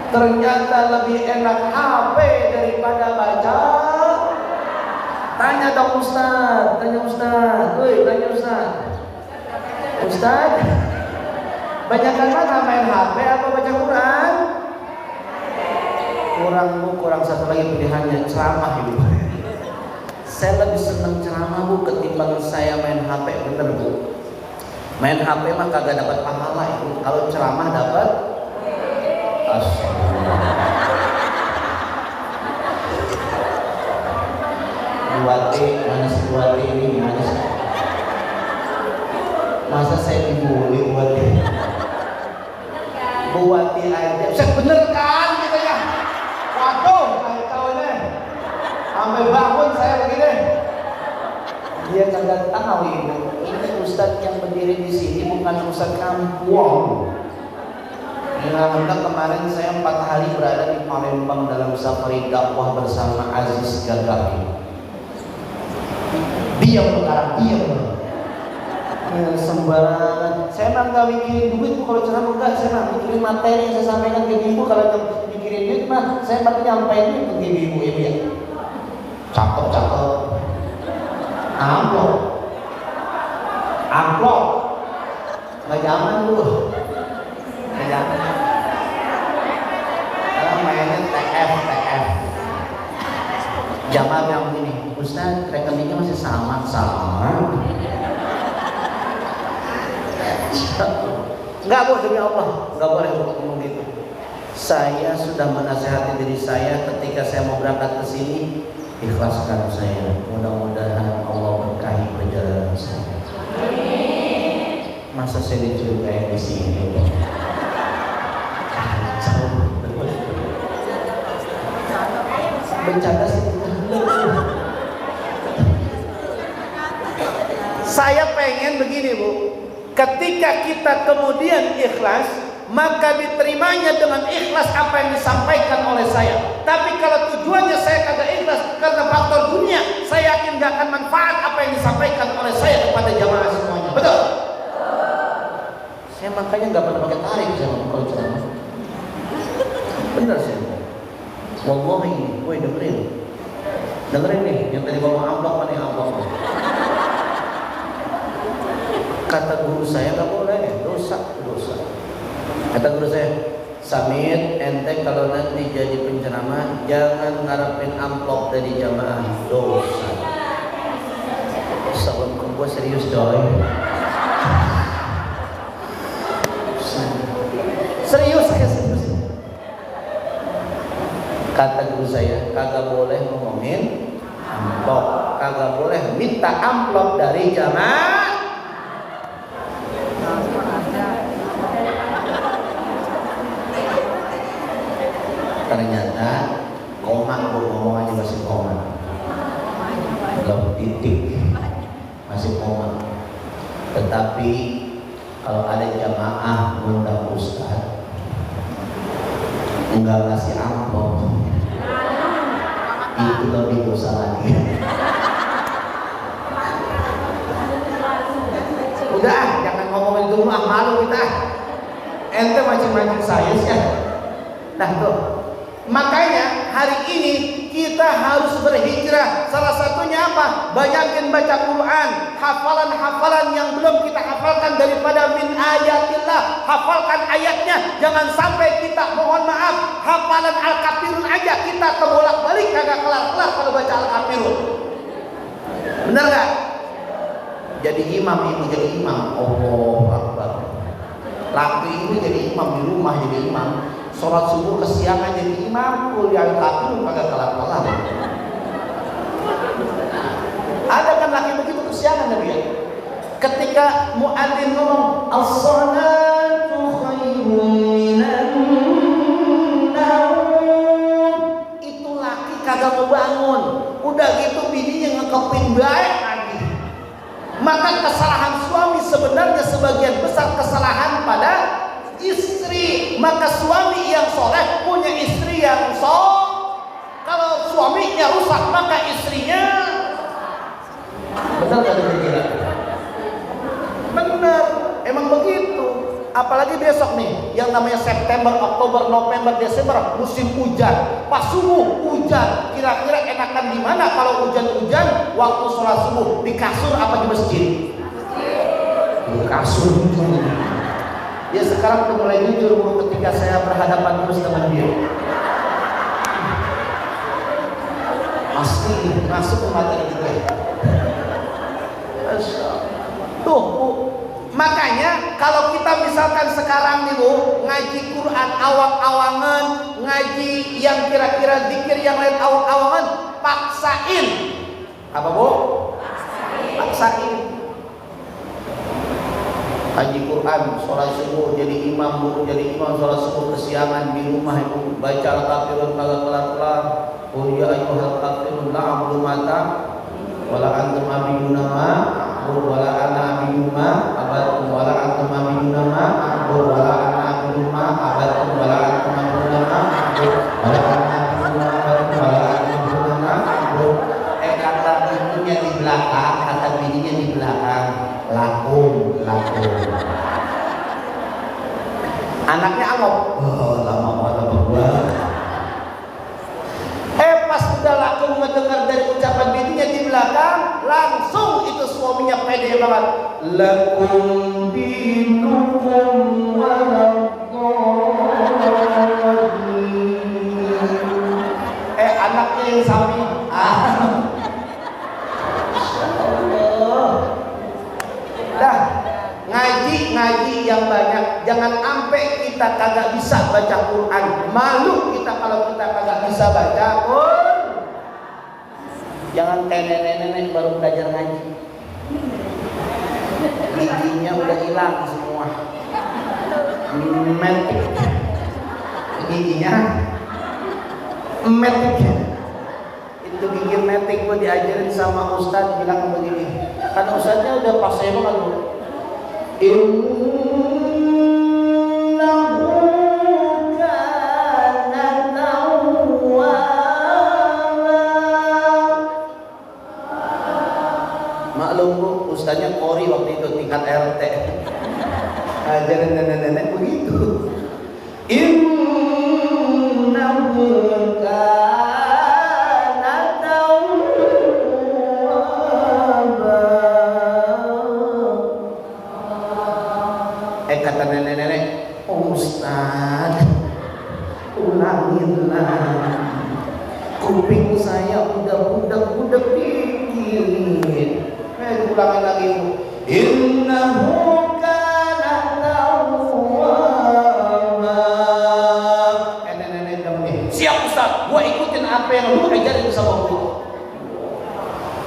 Ternyata lebih enak HP daripada baca. Tanya dong Ustaz, woi tanya Ustaz. Ustaz, banyakkan mana main HP apa baca Quran? Kurang satu lagi pilihannya, ceramah Ibu. Saya lebih senang ceramah Bu ketimbang saya main HP, bener Bu. Main HP mah kagak dapat pahala Ibu. Kalau ceramah dapat. Buati, mana si Buati ini gimana sih? Masa saya dibully Buati? Buati aja, saya bener kan gitu ya? Waduh, kacau ini. Sampai bangun saya begini. Dia kagak tahu Ibu. Ini Ustadz yang berdiri di sini bukan Ustadz kampung. Mengenai kemarin saya 4 hari berada di Palembang dalam safari dakwah bersama Aziz Gagap. Diam sekarang, diam. Ya, sembarangan. Saya mah nggak mikirin duit kalau ceramah, enggak. Saya mah mikirin materi yang saya sampaikan ke ibu. Kalau mikirin duit mah, saya pasti nyampein duit ke ibu ya. Cakep. Amplop. Nggak zaman dulu. Nggak zaman. Sekarang mainnya TF. Jamaah yang begini, Ustaz, rekeningnya masih sama. Enggak Bu, demi Allah, enggak boleh ngomong gitu. Saya sudah menasihati diri saya ketika saya mau berangkat ke sini, ikhlaskan saya. Mudah-mudahan Allah berkahi perjalanan saya. Masa saya dicurigai di sini? Bercanda sih. Saya pengen begini Bu, ketika kita kemudian ikhlas, maka diterimanya dengan ikhlas apa yang disampaikan oleh saya. Tapi kalau tujuannya saya kagak ikhlas karena faktor dunia, saya yakin gak akan manfaat apa yang disampaikan oleh saya kepada jamaah semuanya. Betul? Saya makanya gak pernah pakai tarik sama kalau ceramah. Bener sih. Wallahi, woi dengerin nih, yang tadi bawa amplop mana yang amplop? Kata guru saya nggak boleh, dosa. Kata guru saya, Samit, ente kalau nanti jadi penceramah jangan ngarepin amplop dari jamaah, dosa. Sebelum gue serius doi. Serius. Kata guru saya, kagak boleh ngomongin amplop, kagak boleh minta amplop dari jamaah. Ternyata koma, gue ngomong aja masih koma, belum titik, masih koma. Tetapi kalau ada jamaah ngundang ustaz enggak ngasih amplop, itu lebih dosa lagi. Udah, jangan ngomongin dulu, malu kita. Ente macam-macam saya sih. Nah tuh, makanya hari ini kita harus berhijrah. Salah satunya apa? Banyakin baca Quran, hafalan-hafalan yang belum kita hafalkan daripada min ayatillah. Hafalkan ayatnya. Jangan sampai kita, mohon maaf, hafalan Al-Kafirun aja kita terbolak-balik kagak kelar-kelar kalau baca Al-Kafirun. Benar gak? Jadi imam itu jadi imam. Allahu Akbar. Laki itu jadi imam di rumah, jadi imam. Sholat subuh kesiangan jadi imam, kuliah Al-Kafirun kagak kelar-kelar. Ada kan laki begitu kesiangan Nabi ya? Ketika muadzin ngomong as-salatu khairun minan naum, itu laki kagak mau bangun. Udah gitu bininya ngekepin baik lagi. Maka kesalahan suami sebenarnya sebagian besar kesalahan pada istri. Maka suami yang soleh punya istri yang soleh. Kalau suaminya rusak maka istrinya. Benar gak kira-kira? Benar, emang begitu. Apalagi besok nih, yang namanya September, Oktober, November, Desember, musim hujan. Pas subuh hujan. Kira-kira enakan di mana kalau hujan-hujan? Waktu sholat subuh di kasur apa di masjid? Di kasur. Ya sekarang udah mulai jujur ketika saya berhadapan terus dengan dia. Pasti masuk ke materi kita. Tuh, makanya kalau kita misalkan sekarang nih Bu, ngaji Quran awang-awangan, ngaji yang kira-kira zikir yang lain awang-awangan, paksain. Apa Bu? Paksain. Ngaji Quran, sholat subuh jadi imam Bu, jadi imam sholat subuh kesiangan di rumah Ibu, baca Al-Kafirun kagak kelar-kelar. Qul ya ayyuhal kafirun la a'budu mata wala antum abiduna ma a'budu wala ana abidu ma abadtum wala antum abiduna ma a'budu wala ana abidu ma abadtum wala antum abiduna ma a'budu wala ana abidu ma abadtum wala antum abiduna ma a'budu. Kata ibunya di belakang, kata bininya di belakang. Lakum. Anaknya angop. Oh, lama banget gua. Pas udah lakum mendengar dari ucapan bininya di belakang, langsung itu suaminya pede banget. Lakum dinukum waladdallin. Anaknya yang sami. Dah, ngaji yang banyak. Jangan sampai kita kagak bisa baca Quran. Malu kita kalau kita kagak bisa baca Quran. Jangan kayak nenek-nenek baru belajar ngaji, giginya udah hilang semua, metik giginya, metik. Itu gigi metik gue diajarin sama ustadz, bilang begini, karena ustadznya udah pas saya banget loh. Maklum Bu, ustadznya kori waktu itu tingkat RT. Ajaran nenek-nenek begitu. Innahu kana tawwaba. ulangilah. Kuping saya udah budak dikit. Ulangin lagi Bu. Innahu kana tawwaba. Nenek kamu nih. Siap Ustaz, gua ikutin apa yang lu ajarin sama gua.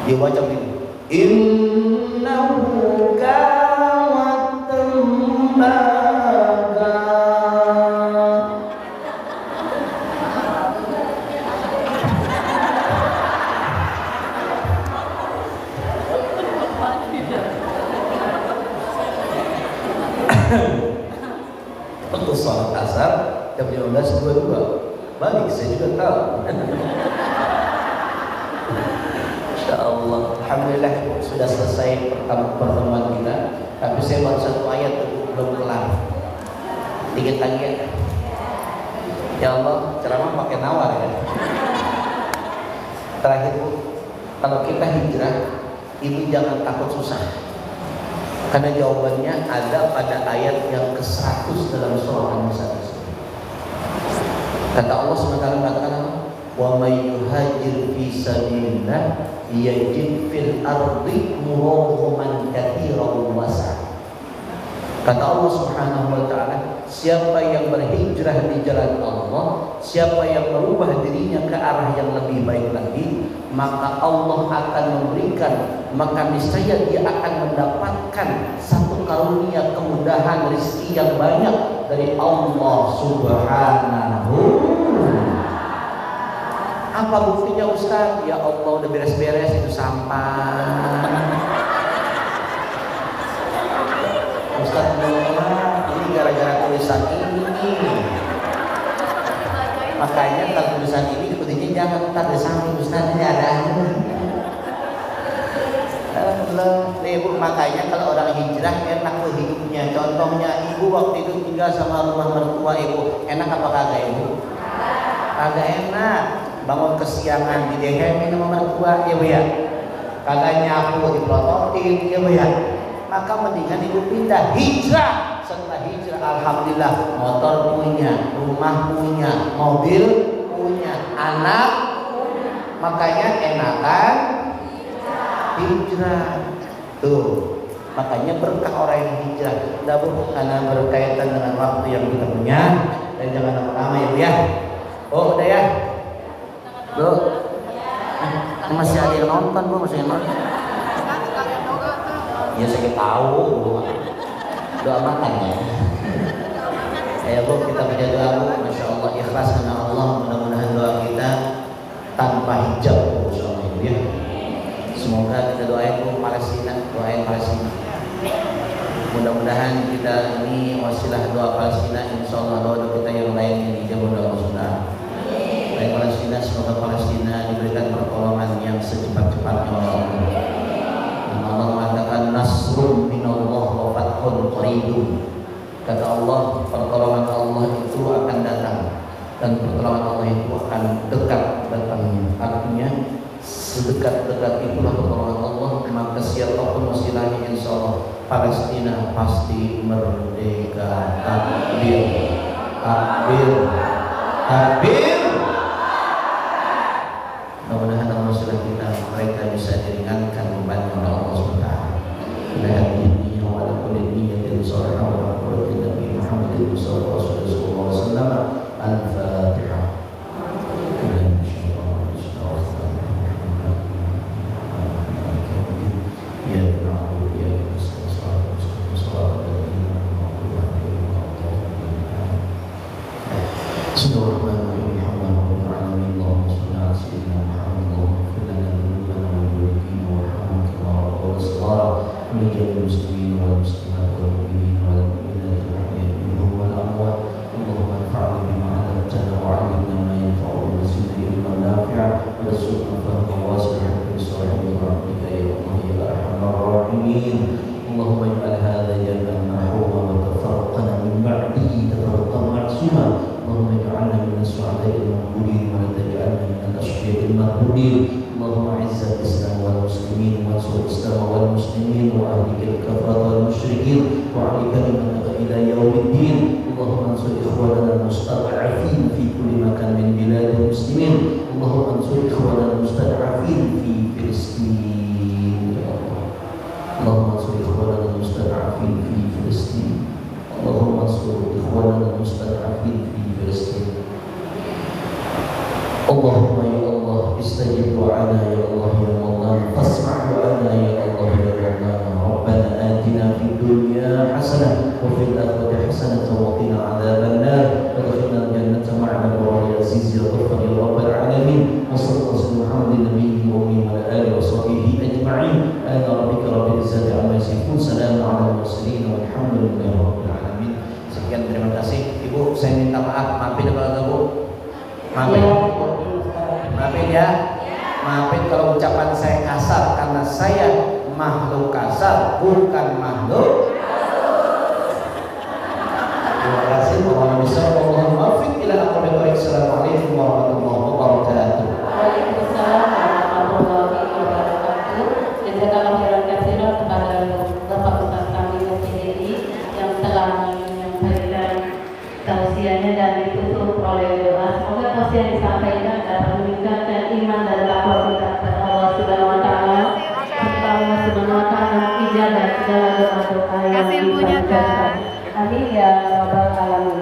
Dia baca begini. Innahu kana tawwaba. Untuk sholat asar jam 15.22 balik saya juga tahu. Insya Allah, alhamdulillah sudah selesai pertemuan kita. Tapi saya baru satu ayat belum kelar. Dikit lagi ya. Ya Allah, ceramah pakai nawar ya. Terakhir Bu, kalau kita hijrah itu jangan takut susah. Karena jawabannya ada pada ayat yang ke-100 dalam surah An-Nisa. Kata Allah SWT mengatakan, "Wa may yuhajir fi sabilillah yajid fil ardi muraghaman katsiran wasa." Kata Allah Subhanahu wa taala, siapa yang berhijrah di jalan Allah, siapa yang merubah dirinya ke arah yang lebih baik lagi, maka Allah akan memberikan, maka niscaya dia akan mendapatkan satu karunia kemudahan rezeki yang banyak dari Allah Subhanahu. Apa buktinya Ustaz? Ya Allah, udah beres-beres itu sampah. Ustaz ini gara-gara tulisan ini. Makanya kalau tulisan ini dikutipnya jangan ntar di samping Ustaz ini ada. Ibu, makanya kalau orang hijrah enak tuh hidupnya. Contohnya ibu waktu itu tinggal sama rumah mertua ibu, enak apa kagak ibu? Kagak enak. Bangun kesiangan didehemin sama mertua ya Bu ya. Kagak nyapu diprototin ya Bu ya. Maka mendingan ibu pindah, hijrah. Setelah hijrah alhamdulillah motor punya, rumah punya, mobil punya, anak punya. Makanya enakan hijrah. Tuh, makanya berkah orang yang hijrah. Udah Bu, karena berkaitan dengan waktu yang kita punya. Dan jangan lama-lama ya Bu ya. Oh udah ya. Tuh, masih ada yang nonton Bu, masih yang nonton. Ya saya tahu doa makan ya. Ayo Bu, kita baca doa Bu. Masya Allah ikhlas karena Allah. Mudah-mudahan doa kita tanpa hijab insyaAllah ya. Semoga kita doain Bu Palestina, doain Palestina. Mudah-mudahan kita ini wasilah doa Palestina, insyaAllah doa kita yang lain yang dijabah oleh Allah Subhanahu. Baik Palestina, semoga Palestina diberikan pertolongan yang secepat-cepatnya oleh Allah. Allah mengatakan nasrun minallah wa fathun qaribun. Kata Allah, pertolongan Allah itu akan datang dan pertolongan Allah itu akan dekat datangnya. Artinya sedekat-dekat itulah pertolongan Allah. Maka siapapun wasilahnya insyaallah Palestina pasti merdeka. Takbir, takbir, takbir. Mudah-mudahan dalam wasilah kita mereka bisa diringankan bebannya oleh Allah Subhanahu. Ila hadhihi wa ala kulli niyyatin salihah wa qurratin nabi Muhammadin sallallahu alaihi wasallam. Al-Fatihah. Allahumma ij'al hadha jalan mahruman wa tafarraqna min ba'dihi tafarraqan ma'suma. Allahumma ij'alna min as-su'ada'i al-maqbulin wa la taj'alna min al-ashqiya'i al-mardudin. Allahumma izzal Islam wal muslimin wa ansur Islam wal muslimin wa ahlikal kafarata wal musyrikin wa 'alika liman ila yaumiddin. Allahumma ansur ikhwanana al-mustad'afin fi kulli makan Allahumma ya Allah istajib du'ana ya Allah ya Allah fasma' du'ana ya Allah ya Allah Rabbana atina fid dunya hasanah wa fil akhirati hasanah wa qina adzaban nar wa adkhilna al-jannata ma'al abrar aziz ya ghafar ya rabbal alamin wa sallallahu Muhammadin nabiyyi wa ala alihi wa sahbihi ajma'in ana rabbika rabbil izzati amma yasifun salamun ala mursalin walhamdulillahi rabbil alamin. Sekian, terima kasih Ibu, saya minta maaf, maafin kalau Bu, maafin ya, maafin kalau ucapan saya kasar karena saya makhluk kasar, bukan makhluk. Terima kasih. Mohon maafin ila aqwamit thoriq. Assalamualaikum warahmatullahi wabarakatuh. Waalaikumsalam warahmatullahi wabarakatuh. Jazakallahu khairan katsiran kepada Bapak Ustaz kami PDI yang telah menyampaikan tausiahnya dan ditutup oleh doa. Semoga tausiah yang disampaikan dapat meningkatkan iman dan takwa kita kepada Allah Subhanahu wa taala. Serta Allah Subhanahu wa taala ijabah segala doa-doa yang dipanjatkan. Amin ya rabbal alamin.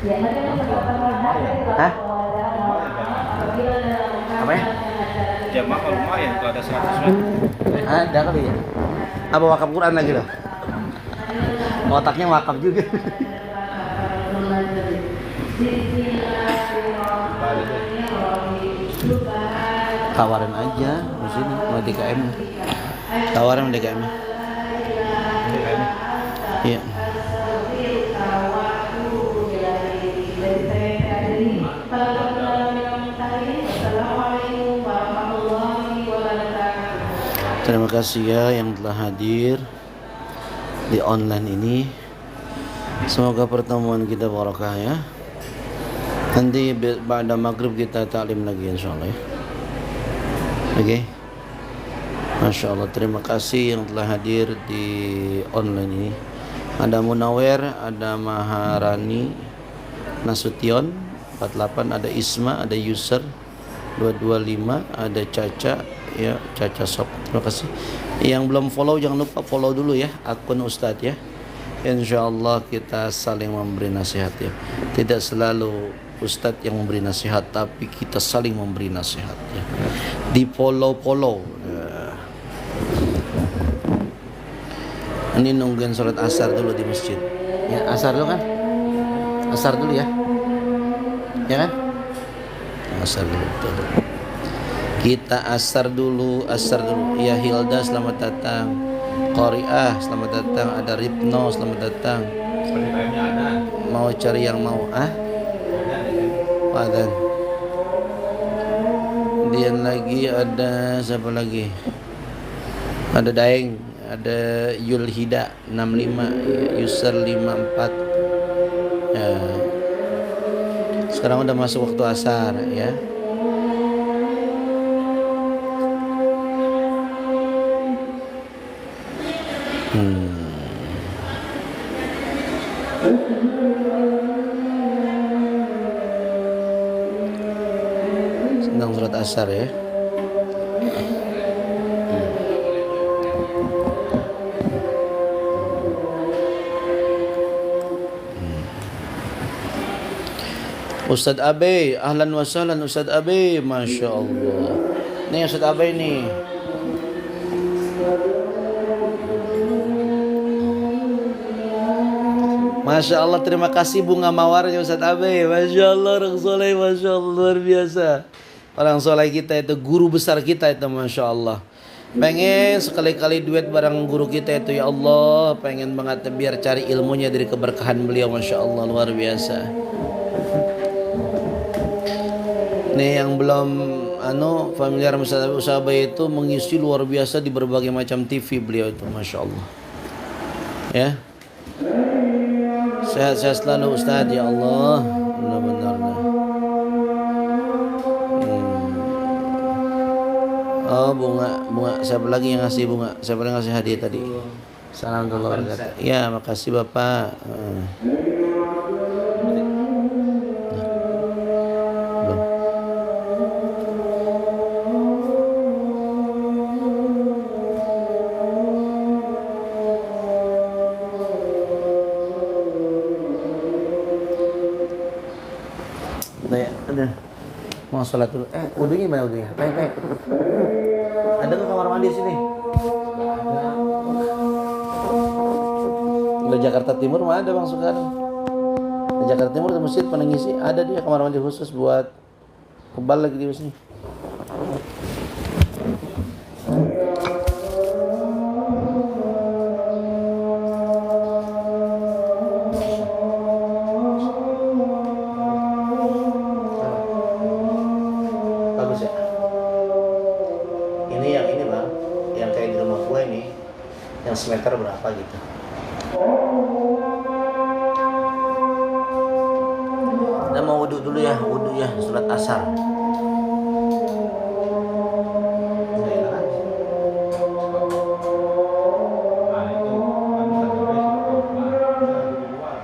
Ya, nanti kesempatan Hah? Apa ya? Jamaah lumayan kalau ada 100 Ada kali ya. Apa wakaf Quran lagi loh? Otaknya wakaf juga. Tawarin aja di sini mau DKM. Tawarin DKM. Iya. Terima kasih ya yang telah hadir di online ini. Semoga pertemuan kita barakah ya. Nanti pada maghrib kita taklim lagi insyaallah ya. Oke. Masya Allah, terima kasih yang telah hadir di online ini. Ada Munawir, ada Maharani Nasution 48, ada Isma, ada User 225, ada Caca ya, Caca Shop. Terima kasih. Yang belum follow jangan lupa follow dulu ya akun Ustadz ya. Insyaallah kita saling memberi nasihat ya. Tidak selalu Ustadz yang memberi nasihat, tapi kita saling memberi nasihat ya. Di follow ya. Ini nungguin sholat asar dulu di masjid ya. Asar dulu kan? Asar dulu ya. Ya kan? Asar dulu betul. Kita asar dulu. Ya Hilda selamat datang. Qoriah selamat datang. Ada Ripno selamat datang. Mau cari yang mau Adan. Kemudian lagi ada siapa lagi? Ada Daeng, ada Yulhida 65, User 54. Ya. Sekarang udah masuk waktu asar ya. Sedang surat asar ya. Ustadz Abe, ahlan wa sahlan Ustadz Abe, Masya Allah. Nih Ustadz Abe nih. Masya Allah, terima kasih bunga mawarnya Ustadz Abe. Masya Allah, orang soleh, Masya Allah, luar biasa. Orang soleh kita itu, guru besar kita itu, Masya Allah. Pengen sekali-kali duet bareng guru kita itu, ya Allah. Pengen banget biar cari ilmunya dari keberkahan beliau, Masya Allah, luar biasa. Nih yang belum familiar Ustadz Abe itu mengisi luar biasa di berbagai macam TV beliau itu, Masya Allah. Ya. Sehat-sehat selalu Ustadz, ya Allah. Benar-benar. Oh bunga. Siapa lagi yang ngasih bunga? Siapa yang ngasih hadiah tadi? Salam dulu. Ya, makasih Bapak. Ada. Mau sholat dulu. Wudunya mana wudunya? Kayak. Ada nggak kamar mandi sini? Di Jakarta Timur mah ada Bang Soekarno. Di Jakarta Timur di masjid Penangisi ada dia kamar mandi khusus buat kebal lagi di sini. Bagus ya. Ini Bang, yang kayak di rumah gue ini, yang semeter berapa gitu. Kita mau wudhu dulu ya, surat asar. Nah itu kan tadi di luar.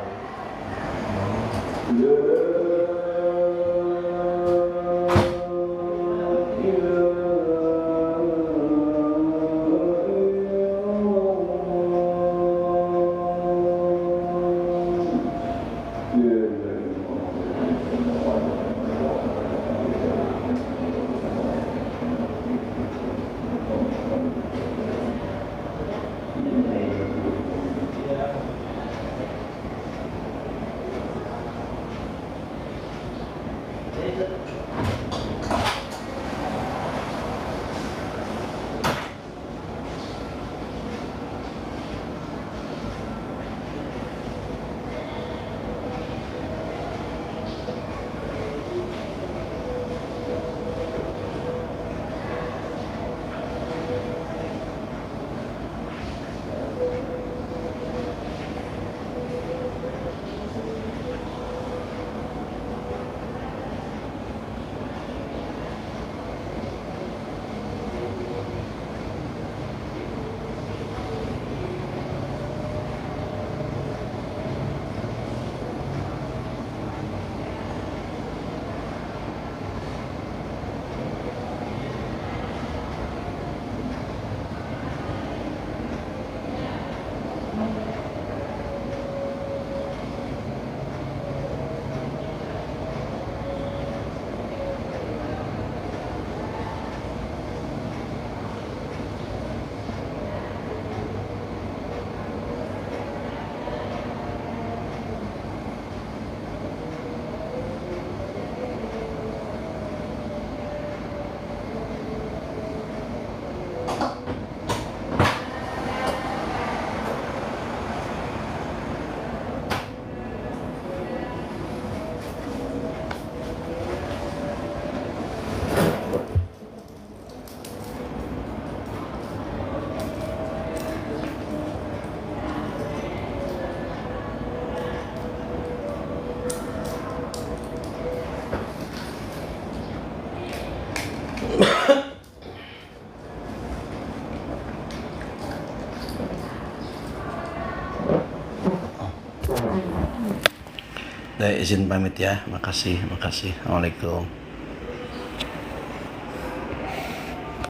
Izin pamit ya, makasih. Assalamualaikum.